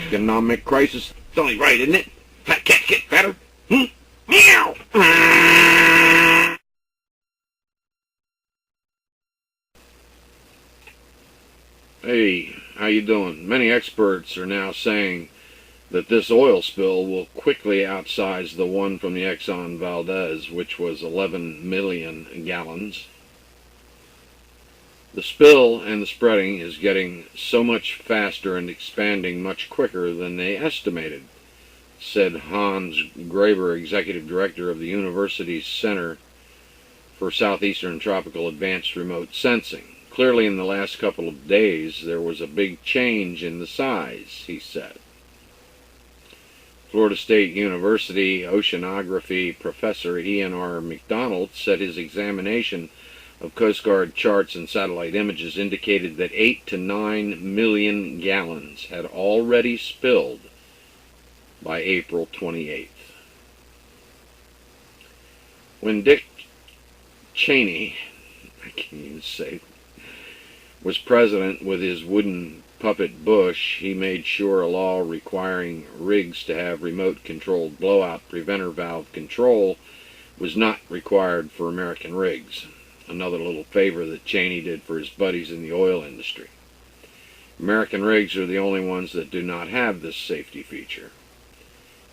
Economic crisis. It's only right, isn't it? Fat cats get fatter. Meow. Hey, how you doing? Many experts are now saying that this oil spill will quickly outsize the one from the Exxon Valdez, which was 11 million gallons. The spill and the spreading is getting so much faster and expanding much quicker than they estimated, said Hans Graber, executive director of the university's Center for Southeastern Tropical Advanced Remote Sensing. Clearly, in the last couple of days, there was a big change in the size, he said. Florida State University oceanography professor Ian R. McDonald said his examination of Coast Guard charts and satellite images indicated that 8 to 9 million gallons had already spilled by April 28th. When Dick Cheney, I can't even say, was president with his wooden puppet Bush, he made sure a law requiring rigs to have remote-controlled blowout preventer valve control was not required for American rigs. Another little favor that Cheney did for his buddies in the oil industry. American rigs are the only ones that do not have this safety feature.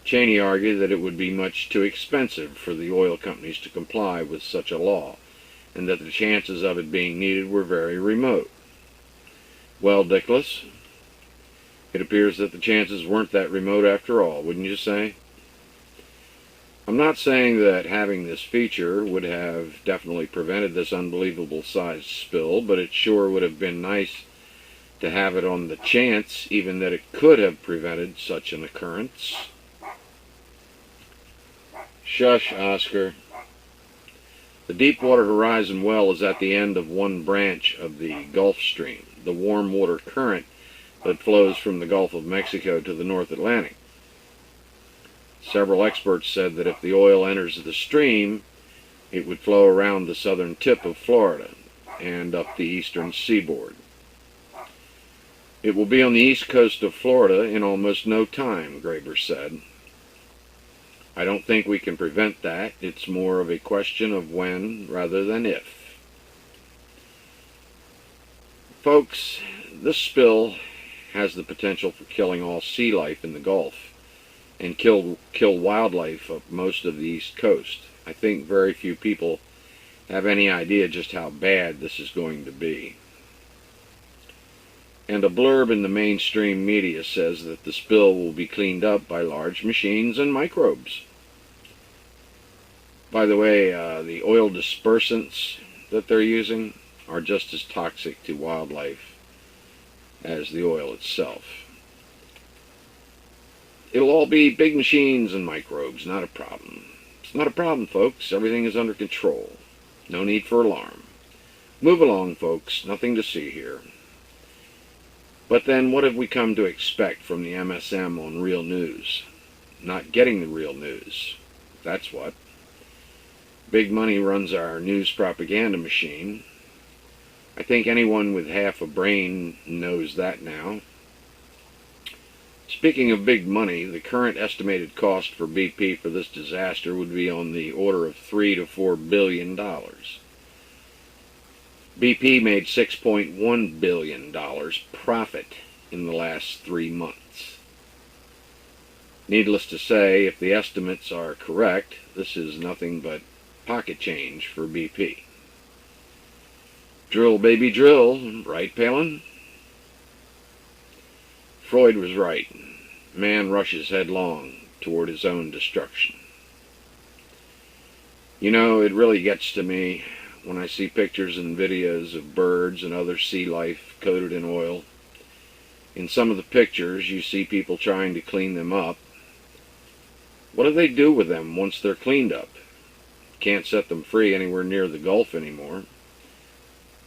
Cheney argued that it would be much too expensive for the oil companies to comply with such a law, and that the chances of it being needed were very remote. Well, Dickless, it appears that the chances weren't that remote after all, wouldn't you say? I'm not saying that having this feature would have definitely prevented this unbelievable sized spill, but it sure would have been nice to have it on the chance even that it could have prevented such an occurrence. Shush, Oscar. The Deepwater Horizon well is at the end of one branch of the Gulf Stream, the warm water current that flows from the Gulf of Mexico to the North Atlantic. Several experts said that if the oil enters the stream, it would flow around the southern tip of Florida and up the eastern seaboard. It will be on the east coast of Florida in almost no time, Graber said. I don't think we can prevent that. It's more of a question of when rather than if. Folks, this spill has the potential for killing all sea life in the Gulf and kill wildlife up most of the East Coast. I think very few people have any idea just how bad this is going to be. And a blurb in the mainstream media says that the spill will be cleaned up by large machines and microbes. By the way, the oil dispersants that they're using are just as toxic to wildlife as the oil itself. It'll all be big machines and microbes, not a problem. It's not a problem, folks. Everything is under control. No need for alarm. Move along, folks. Nothing to see here. But then what have we come to expect from the MSM on real news? Not getting the real news. That's what. Big money runs our news propaganda machine. I think anyone with half a brain knows that now. Speaking of big money, the current estimated cost for BP for this disaster would be on the order of $3 to $4 billion. BP made $6.1 billion profit in the last 3 months. Needless to say, if the estimates are correct, this is nothing but pocket change for BP. Drill, baby, drill, right, Palin? Freud was right. Man rushes headlong toward his own destruction. You know, it really gets to me when I see pictures and videos of birds and other sea life coated in oil. In some of the pictures, you see people trying to clean them up. What do they do with them once they're cleaned up? Can't set them free anywhere near the Gulf anymore.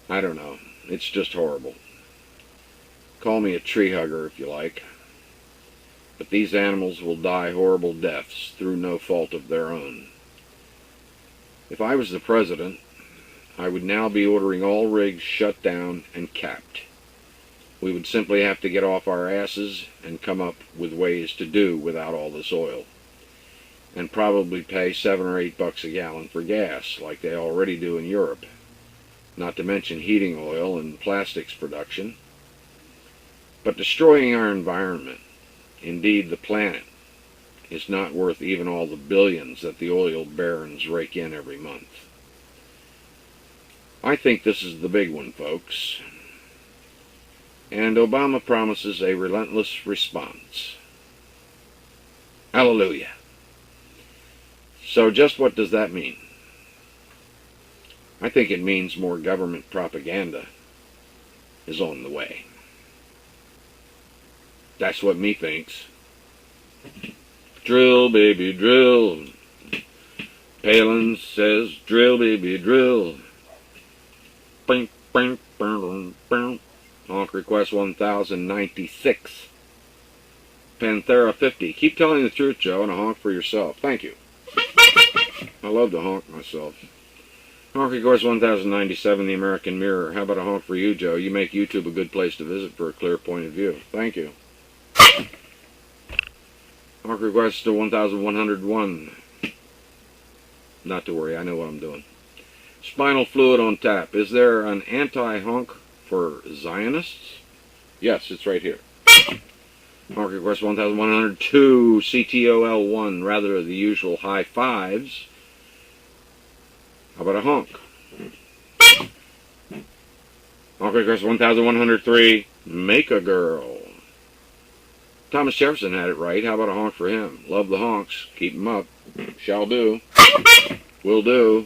I don't know. It's just horrible. Call me a tree hugger if you like. But these animals will die horrible deaths through no fault of their own. If I was the president, I would now be ordering all rigs shut down and capped. We would simply have to get off our asses and come up with ways to do without all this oil. And probably pay $7 or $8 a gallon for gas, like they already do in Europe. Not to mention heating oil and plastics production. But destroying our environment, indeed the planet, is not worth even all the billions that the oil barons rake in every month. I think this is the big one, folks. And Obama promises a relentless response. Hallelujah. So just what does that mean? I think it means more government propaganda is on the way. That's what me thinks. Drill, baby, drill. Palin says, drill, baby, drill. Bing, bing, bing, bing. Honk request 1096. Panthera 50. Keep telling the truth, Joe, and a honk for yourself. Thank you. I love to honk myself. Honk request 1097. The American Mirror. How about a honk for you, Joe? You make YouTube a good place to visit for a clear point of view. Thank you. Honk request to 1101. Not to worry, I know what I'm doing. Spinal fluid on tap. Is there an anti-honk for Zionists? Yes, it's right here. Honk request 1102. CTOL1. Rather the usual high fives. How about a honk? Honk request 1103. Make a girl. Thomas Jefferson had it right. How about a honk for him? Love the honks. Keep them up. Shall do. Will do.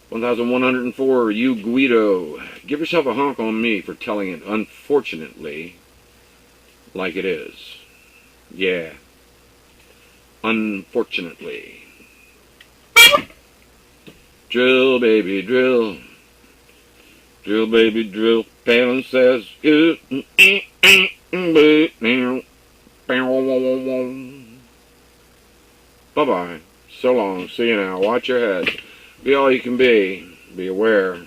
1104. You Guido. Give yourself a honk on me for telling it unfortunately like it is. Yeah. Unfortunately. Drill, baby, drill. Drill, baby, drill. Palin says, bye-bye. So long. See you now. Watch your head. Be all you can be. Be aware.